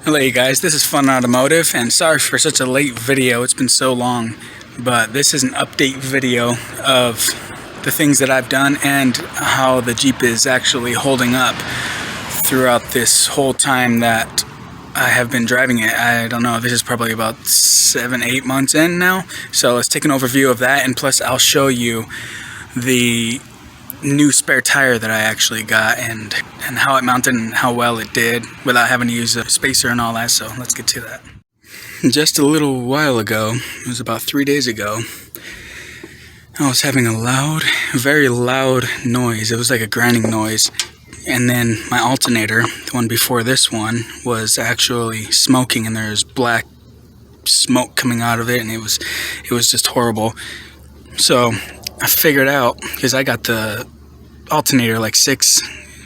Hello you guys, this is Fun Automotive, and sorry for such a late video, it's been so long, but this is an update video of the things that I've done and how the Jeep is actually holding up throughout this whole time that I have been driving it. I don't know, this is probably about 7-8 months in now, so let's take an overview of that, and plus I'll show you the new spare tire that I actually got and how it mounted and how well it did without having to use a spacer and all that, so let's get to that. Just a little while ago, it was about 3 days ago, I was having a very loud noise. It was like a grinding noise, and then my alternator, the one before this one, was actually smoking, and there's black smoke coming out of it, and it was just horrible. So I figured out, because I got the alternator like 6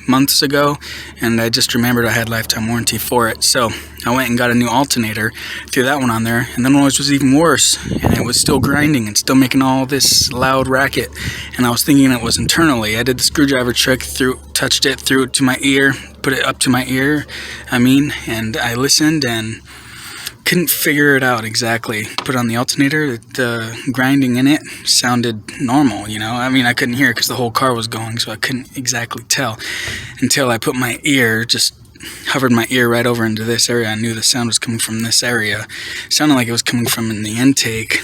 months ago, and I just remembered I had lifetime warranty for it, so I went and got a new alternator, threw that one on there, and the noise was even worse, and it was still grinding and still making all this loud racket, and I was thinking it was internally. I did the screwdriver trick, touched it, threw it to my ear, put it up to my ear, and I listened and couldn't figure it out exactly. Put on the alternator, the grinding in it sounded normal, you know. I mean, I couldn't hear it because the whole car was going, so I couldn't exactly tell until I put my ear, just hovered my ear right over into this area. I knew the sound was coming from this area. It sounded like it was coming from in the intake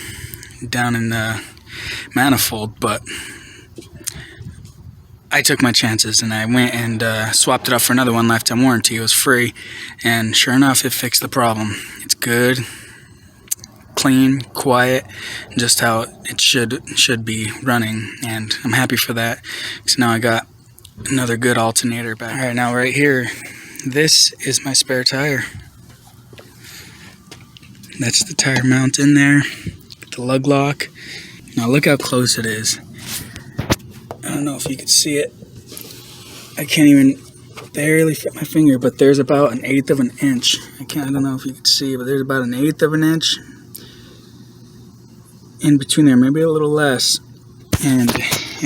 down in the manifold, but I took my chances and I went and swapped it up for another one, lifetime warranty. It was free, and sure enough, it fixed the problem. It's good, clean, quiet, just how it should be running, and I'm happy for that, because now I got another good alternator back. Alright, now right here, this is my spare tire. That's the tire mount in there, the lug lock. Now look how close it is. I don't know if you can see it. I can't even barely fit my finger, but there's about 1/8 of an inch. I don't know if you can see, but there's about 1/8 of an inch in between there, maybe a little less. And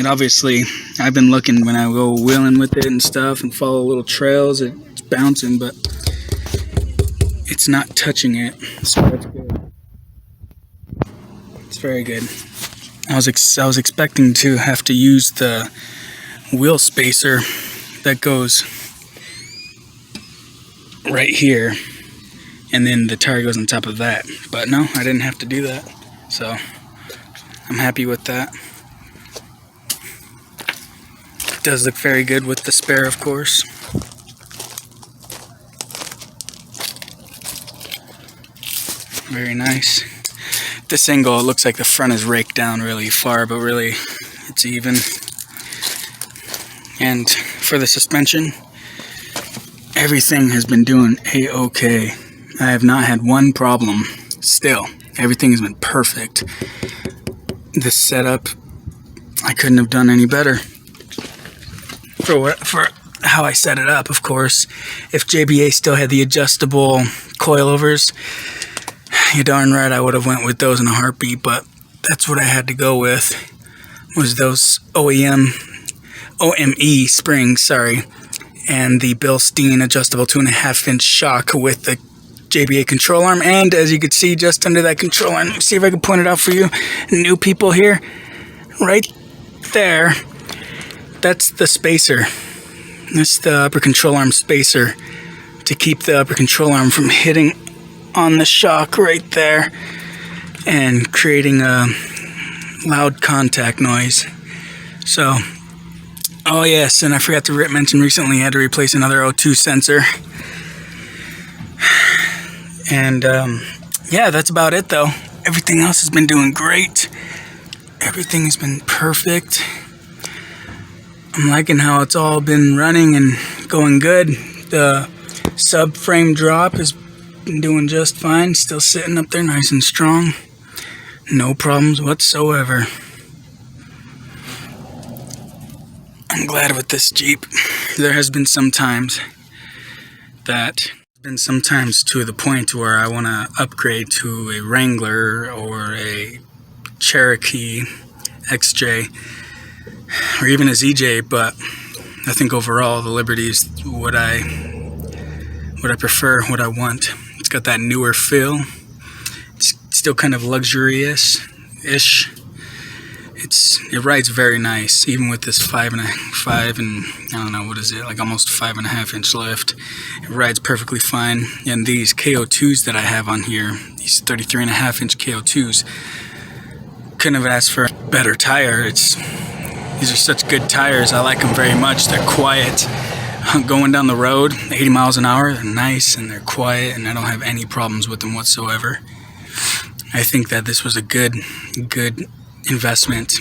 obviously, I've been looking when I go wheeling with it and stuff and follow little trails, it's bouncing, but it's not touching it, so that's good. It's very good. I was expecting to have to use the wheel spacer that goes right here, and then the tire goes on top of that, but no, I didn't have to do that, so I'm happy with that. It does look very good with the spare, of course. Very nice. This angle, it looks like the front is raked down really far, but really it's even. And for the suspension, everything has been doing a-okay. I have not had one problem. Still, everything has been perfect. This setup, I couldn't have done any better. For how I set it up, of course. If JBA still had the adjustable coilovers, you're darn right I would have went with those in a heartbeat, but that's what I had to go with, was those OME springs, and the Bilstein adjustable 2.5-inch shock with the JBA control arm, and as you can see just under that control arm, let me see if I can point it out for you, new people here, right there, that's the spacer. That's the upper control arm spacer to keep the upper control arm from hitting on the shock right there and creating a loud contact noise. So, oh yes, and I forgot to mention recently I had to replace another O2 sensor. And yeah, that's about it though. Everything else has been doing great. Everything has been perfect. I'm liking how it's all been running and going good. The subframe drop has been doing just fine, still sitting up there nice and strong, no problems whatsoever. I'm glad with this Jeep. There has been some times to the point where I want to upgrade to a Wrangler or a Cherokee XJ or even a ZJ, but I think overall the Liberty is what I what I prefer, what I want. It's got that newer feel. It's still kind of luxurious-ish. It rides very nice, even with this 5 and I don't know, what is it, like almost 5.5 inch lift. It rides perfectly fine. And these KO2s that I have on here, these 33.5 inch KO2s, couldn't have asked for a better tire. These are such good tires. I like them very much. They're quiet. Going down the road, 80 miles an hour, they're nice and they're quiet, and I don't have any problems with them whatsoever. I think that this was a good investment.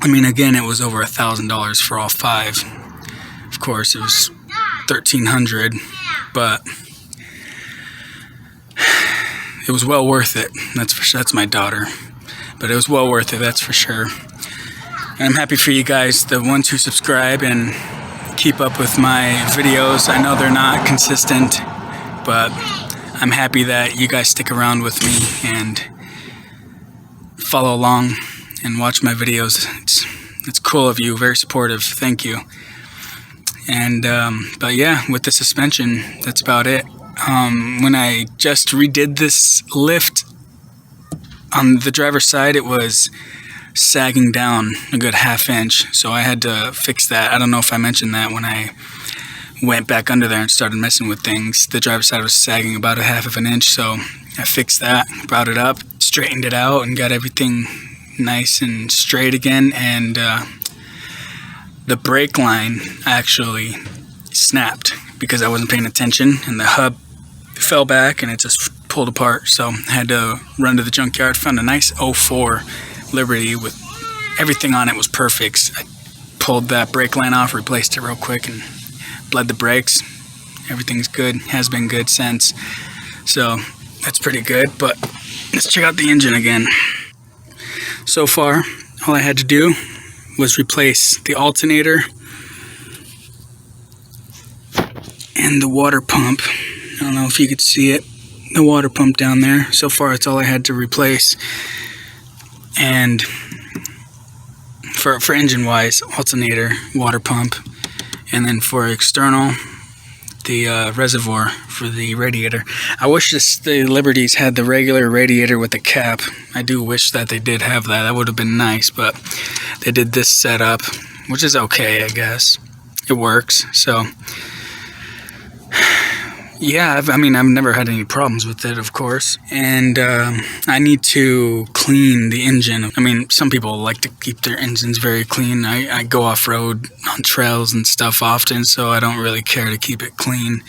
I mean, again, it was over $1,000 for all 5. Of course, it was $1,300, but it was well worth it. That's my daughter, but it was well worth it. That's for sure. And I'm happy for you guys, the ones who subscribe and keep up with my videos. I know they're not consistent, but I'm happy that you guys stick around with me and follow along and watch my videos. It's cool of you, very supportive. Thank you. And but yeah, with the suspension, that's about it. When I just redid this lift on the driver's side, it was sagging down a good 1/2 inch, so I had to fix that. I don't know if I mentioned that when I went back under there and started messing with things. The driver's side was sagging about 1/2 inch, so I fixed that, brought it up, straightened it out, and got everything nice and straight again. And the brake line actually snapped because I wasn't paying attention, and the hub fell back and it just pulled apart. So I had to run to the junkyard, found a nice 04 Liberty with everything on it was perfect. I pulled that brake line off, replaced it real quick, and bled the brakes. Everything's good, has been good since. So that's pretty good, but let's check out the engine again. So far, all I had to do was replace the alternator and the water pump. I don't know if you could see it, the water pump down there. So far, it's all I had to replace. And for engine-wise, alternator, water pump, and then for external, the reservoir for the radiator. I wish the Liberties had the regular radiator with the cap. I do wish that they did have that. That would have been nice, but they did this setup, which is okay, I guess. It works, so yeah, I've never had any problems with it, of course. And I need to clean the engine. I mean, some people like to keep their engines very clean. I go off-road on trails and stuff often, so I don't really care to keep it clean.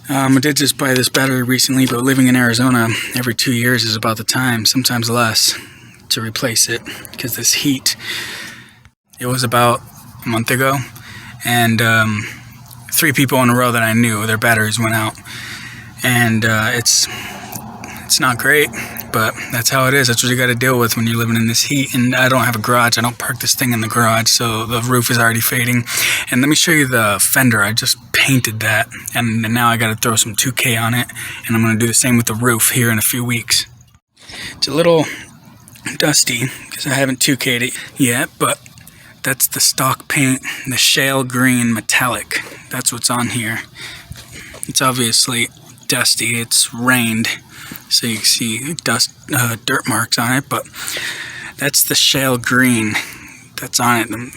I did just buy this battery recently, but living in Arizona, every 2 years is about the time, sometimes less, to replace it, because this heat. It was about a month ago, and 3 people in a row that I knew, their batteries went out, and it's not great, but that's how it is. That's what you got to deal with when you're living in this heat. And I don't have a garage. I don't park this thing in the garage, so the roof is already fading. And let me show you the fender. I just painted that, and now I got to throw some 2K on it, and I'm going to do the same with the roof here in a few weeks. It's a little dusty because I haven't 2K'd it yet, but that's the stock paint, the shale green metallic. That's what's on here. It's obviously dusty. It's rained, so you can see dirt marks on it, but that's the shale green that's on it, the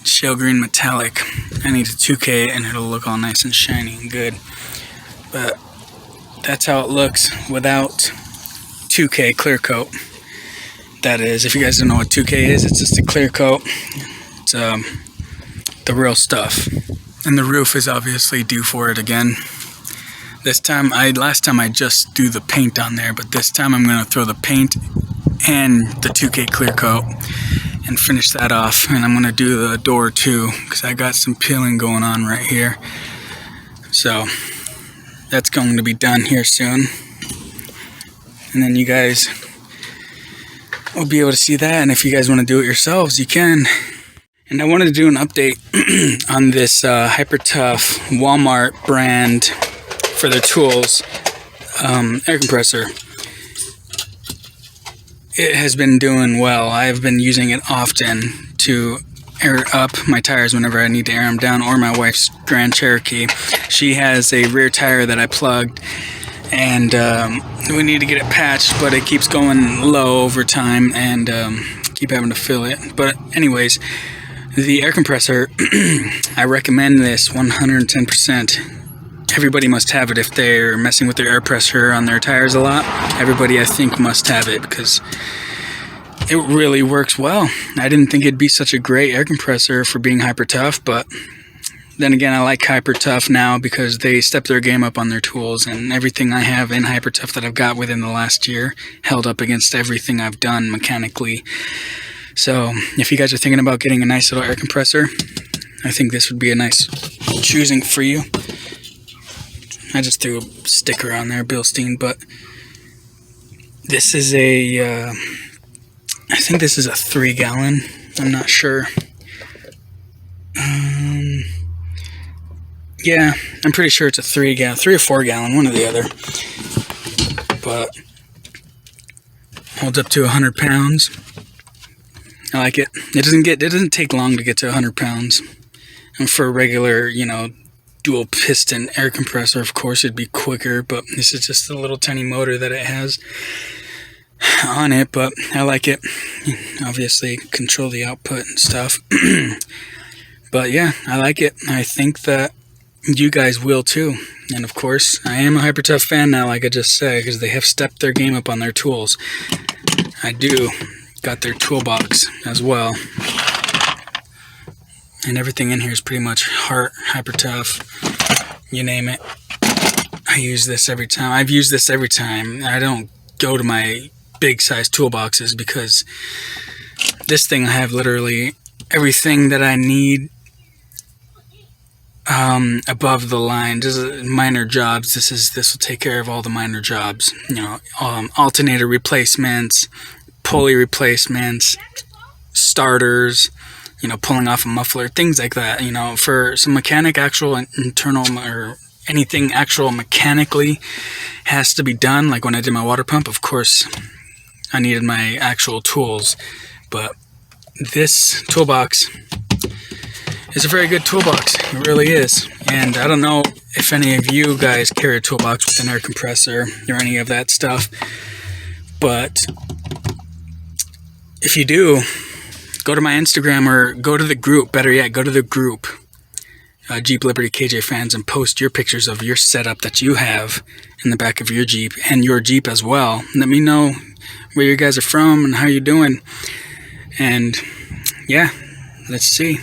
shale green metallic. I need to 2K it and it'll look all nice and shiny and good. But that's how it looks without 2K clear coat. That is, if you guys don't know what 2K is, it's just a clear coat. It's the real stuff. And the roof is obviously due for it again. Last time I just do the paint on there, but this time I'm going to throw the paint and the 2K clear coat and finish that off. And I'm going to do the door too, because I got some peeling going on right here. So that's going to be done here soon. And then you guys will be able to see that. And if you guys want to do it yourselves, you can. And I wanted to do an update on this Hyper Tough Walmart brand for their tools air compressor. It has been doing well. I've been using it often to air up my tires whenever I need to air them down, or my wife's Grand Cherokee. She has a rear tire that I plugged, and we need to get it patched, but it keeps going low over time, and keep having to fill it. But anyways, the air compressor, I recommend this 110%. Everybody must have it if they're messing with their air pressure on their tires a lot. Everybody, I think, must have it because it really works well. I didn't think it'd be such a great air compressor for being hyper tough, but then again, I like hyper tough now because they stepped their game up on their tools, and everything I have in hyper tough that I've got within the last year held up against everything I've done mechanically. So if you guys are thinking about getting a nice little air compressor, I think this would be a nice choosing for you. I just threw a sticker on there, Bilstein, but this is a, I think this is a 3-gallon. I'm not sure. Yeah, I'm pretty sure it's a 3-gallon, 3 or 4-gallon, one or the other. But holds up to 100 pounds. I like it. It doesn't take long to get to 100 pounds. And for a regular, dual piston air compressor, of course it'd be quicker, but this is just a little tiny motor that it has on it, but I like it. Obviously control the output and stuff. But yeah, I like it. I think that you guys will too. And of course, I am a hyper tough fan now, like I just said, because they have stepped their game up on their tools. I do got their toolbox as well. And everything in here is pretty much hyper tough, you name it. I use this every time. I've used this every time. I don't go to my big size toolboxes because this thing I have literally everything that I need above the line. Just minor jobs. This will take care of all the minor jobs. Alternator replacements, pulley replacements, starters. Pulling off a muffler, things like that. For some mechanic, actual internal or anything actual mechanically has to be done. Like when I did my water pump, of course, I needed my actual tools. But this toolbox is a very good toolbox. It really is. And I don't know if any of you guys carry a toolbox with an air compressor or any of that stuff. But if you do, go to my Instagram or go to the group. Better yet, go to the group, Jeep Liberty KJ fans, and post your pictures of your setup that you have in the back of your Jeep and your Jeep as well. Let me know where you guys are from and how you're doing. And yeah, let's see.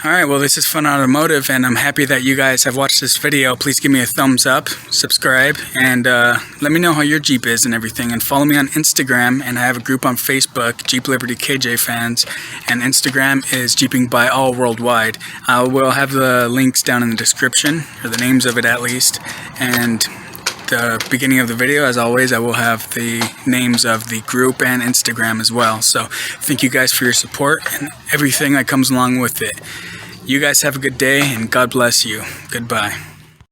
Alright, well, this is Fun Automotive, and I'm happy that you guys have watched this video. Please give me a thumbs up, subscribe, and let me know how your Jeep is and everything. And follow me on Instagram, and I have a group on Facebook, Jeep Liberty KJ fans, and Instagram is Jeeping by All Worldwide. I will have the links down in the description, or the names of it at least, and the beginning of the video, as always, I will have the names of the group and Instagram as well. So thank you guys for your support and everything that comes along with it. You guys have a good day, and God bless you. Goodbye.